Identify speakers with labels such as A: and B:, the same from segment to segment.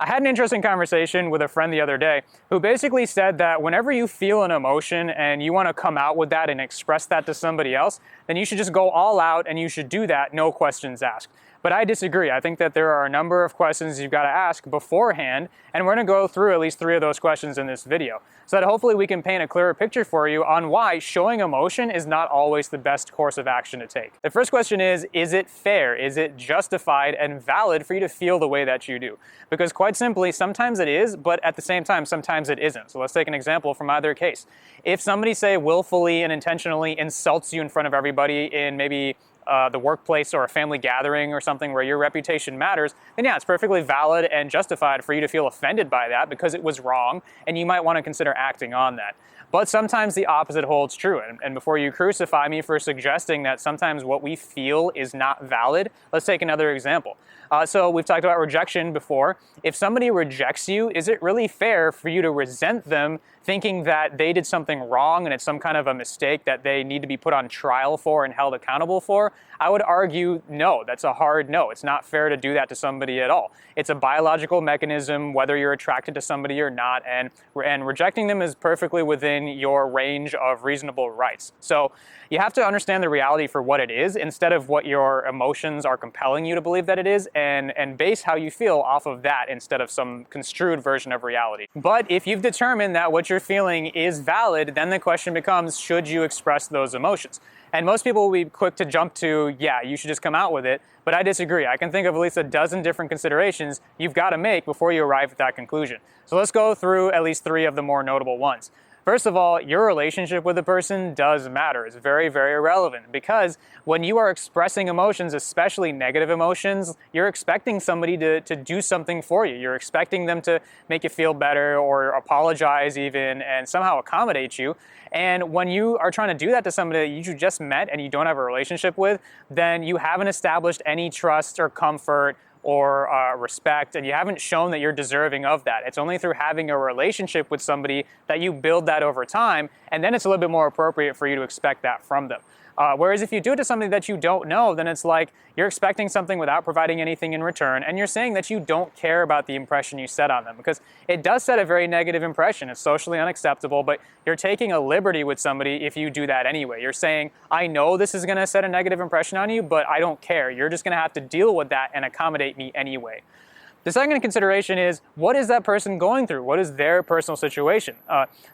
A: I had an interesting conversation with a friend the other day who basically said that whenever you feel an emotion and you want to come out with that and express that to somebody else, then you should just go all out and you should do that, no questions asked. But I disagree. I think that there are a number of questions you've got to ask beforehand, and we're going to go through at least 3 of those questions in this video, so that hopefully we can paint a clearer picture for you on why showing emotion is not always the best course of action to take. The first question is it fair? Is it justified and valid for you to feel the way that you do? Because quite simply, sometimes it is, but at the same time, sometimes it isn't. So let's take an example from either case. If somebody, say, willfully and intentionally insults you in front of everybody in maybe the workplace or a family gathering or something where your reputation matters, then yeah, it's perfectly valid and justified for you to feel offended by that because it was wrong, and you might want to consider acting on that. But sometimes the opposite holds true, and before you crucify me for suggesting that sometimes what we feel is not valid, let's take another example. So we've talked about rejection before. If somebody rejects you, is it really fair for you to resent them thinking that they did something wrong and it's some kind of a mistake that they need to be put on trial for and held accountable for? I would argue no, that's a hard no. It's not fair to do that to somebody at all. It's a biological mechanism, whether you're attracted to somebody or not, and rejecting them is perfectly within your range of reasonable rights. So you have to understand the reality for what it is instead of what your emotions are compelling you to believe that it is, and base how you feel off of that instead of some construed version of reality. But if you've determined that what you're feeling is valid, then the question becomes, should you express those emotions? And most people will be quick to jump to, yeah, you should just come out with it, but I disagree. I can think of at least a dozen different considerations you've got to make before you arrive at that conclusion. So let's go through at least 3 of the more notable ones. First of all, your relationship with the person does matter. It's very, very relevant because when you are expressing emotions, especially negative emotions, you're expecting somebody to do something for you. You're expecting them to make you feel better or apologize even and somehow accommodate you. And when you are trying to do that to somebody that you just met and you don't have a relationship with, then you haven't established any trust or comfort or respect, and you haven't shown that you're deserving of that. It's only through having a relationship with somebody that you build that over time, and then it's a little bit more appropriate for you to expect that from them. Whereas if you do it to somebody that you don't know, then it's like you're expecting something without providing anything in return, and you're saying that you don't care about the impression you set on them, because it does set a very negative impression. It's socially unacceptable, but you're taking a liberty with somebody if you do that anyway. You're saying, I know this is going to set a negative impression on you, but I don't care. You're just going to have to deal with that and accommodate me anyway. The second consideration is, what is that person going through? What is their personal situation?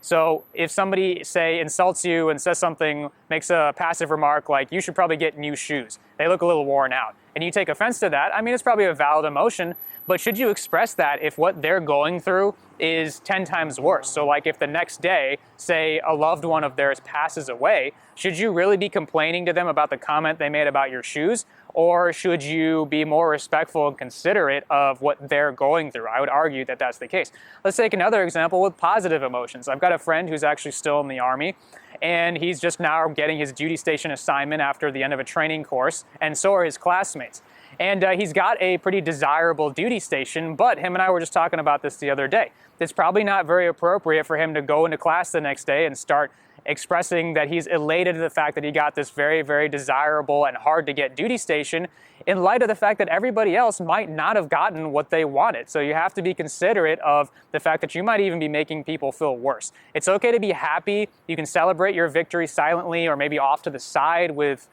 A: So if somebody, say, insults you and says something, makes a passive remark like, you should probably get new shoes. They look a little worn out. And you take offense to that, I mean, it's probably a valid emotion, but should you express that if what they're going through is 10 times worse? So like if the next day, say, a loved one of theirs passes away, should you really be complaining to them about the comment they made about your shoes? Or should you be more respectful and considerate of what they're going through? I would argue that that's the case. Let's take another example with positive emotions. I've got a friend who's actually still in the Army, and he's just now getting his duty station assignment after the end of a training course, and so are his classmates. And he's got a pretty desirable duty station, but him and I were just talking about this the other day. It's probably not very appropriate for him to go into class the next day and start expressing that he's elated at the fact that he got this very, very desirable and hard to get duty station in light of the fact that everybody else might not have gotten what they wanted. So you have to be considerate of the fact that you might even be making people feel worse. It's okay to be happy. You can celebrate your victory silently or maybe off to the side with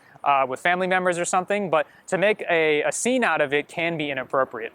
A: family members or something, but to make a scene out of it can be inappropriate.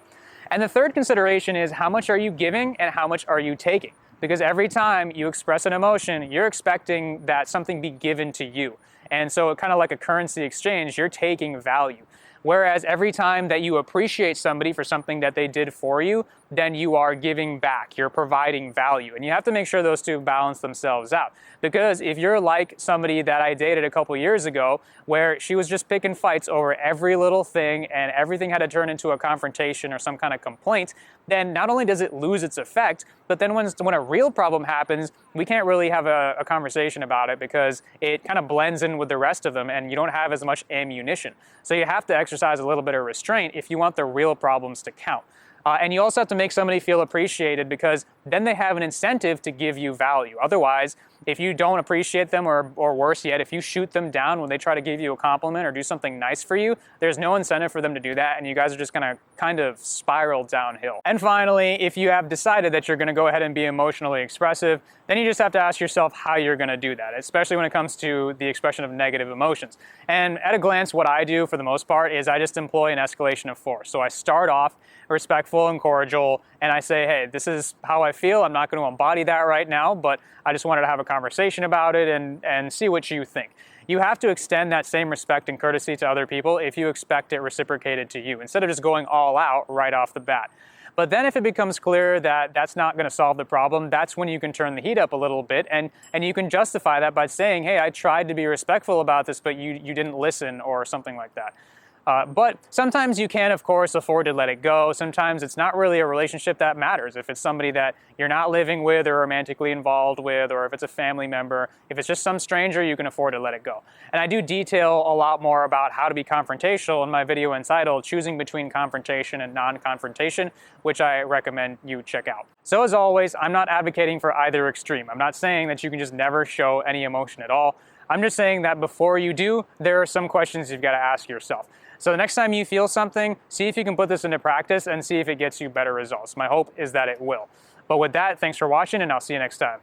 A: And the third consideration is, how much are you giving and how much are you taking? Because every time you express an emotion, you're expecting that something be given to you. And so kind of like a currency exchange, you're taking value. Whereas every time that you appreciate somebody for something that they did for you, then you are giving back, you're providing value. And you have to make sure those two balance themselves out. Because if you're like somebody that I dated a couple years ago, where she was just picking fights over every little thing and everything had to turn into a confrontation or some kind of complaint, then not only does it lose its effect, but then when a real problem happens, we can't really have a conversation about it because it kind of blends in with the rest of them and you don't have as much ammunition. So you have to exercise a little bit of restraint if you want the real problems to count. And you also have to make somebody feel appreciated, because then they have an incentive to give you value. Otherwise, if you don't appreciate them, or worse yet, if you shoot them down when they try to give you a compliment or do something nice for you, there's no incentive for them to do that, and you guys are just gonna kind of spiral downhill. And finally, if you have decided that you're gonna go ahead and be emotionally expressive, then you just have to ask yourself how you're gonna do that, especially when it comes to the expression of negative emotions. And at a glance, what I do for the most part is I just employ an escalation of force. So I start off respectful and cordial, and I say, hey, this is how I feel. I'm not going to embody that right now, but I just wanted to have a conversation about it and see what you think. You have to extend that same respect and courtesy to other people if you expect it reciprocated to you, instead of just going all out right off the bat. But then if it becomes clear that that's not going to solve the problem, that's when you can turn the heat up a little bit, and you can justify that by saying, hey, I tried to be respectful about this, but you didn't listen, or something like that. But sometimes you can, of course, afford to let it go. Sometimes it's not really a relationship that matters. If it's somebody that you're not living with or romantically involved with, or if it's a family member, if it's just some stranger, you can afford to let it go. And I do detail a lot more about how to be confrontational in my video entitled Choosing Between Confrontation and Non-Confrontation, which I recommend you check out. So as always, I'm not advocating for either extreme. I'm not saying that you can just never show any emotion at all. I'm just saying that before you do, there are some questions you've got to ask yourself. So the next time you feel something, see if you can put this into practice and see if it gets you better results. My hope is that it will. But with that, thanks for watching, and I'll see you next time.